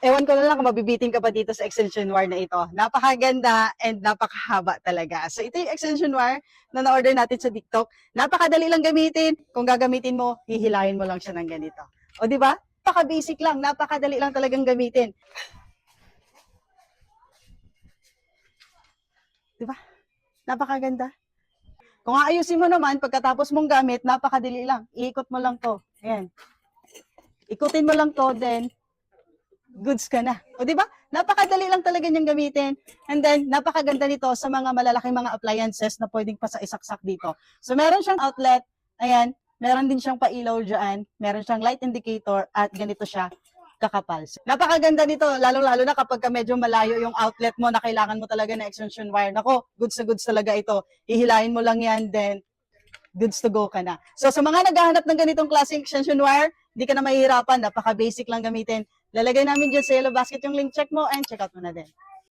Ewan ko na lang kung mabibitin ka pa dito sa extension wire na ito. Napakaganda and napakahaba talaga. So ito yung extension wire na na-order natin sa TikTok. Napakadali lang gamitin. Kung gagamitin mo, hihilahin mo lang siya ng ganito. O di ba? Napaka-basic lang, napakadali lang talagang gamitin. Di ba? Napakaganda. Kung aayusin mo naman, pagkatapos mong gamit, napakadali lang. Iikot mo lang to. Ayan. Ikutin mo lang to, then goods ka na. O di ba? Napakadali lang talaga niyang gamitin. And then napakaganda nito sa mga malalaking mga appliances na pwedeng pa sa isaksak dito. So meron siyang outlet, ayan, meron din siyang pailaw diyan, meron siyang light indicator at ganito siya kakapal. Napakaganda nito, lalo-lalo na kapag ka medyo malayo yung outlet mo na kailangan mo talaga na extension wire. Nako, goods na goods talaga ito. Hihilahin mo lang yan, then goods to go ka na. So sa mga naghahanap ng ganitong klaseng extension wire, hindi ka na mahihirapan, napaka-basic lang gamitin. Lalagay namin dyan sa yellow basket yung link, check mo and check out mo na din.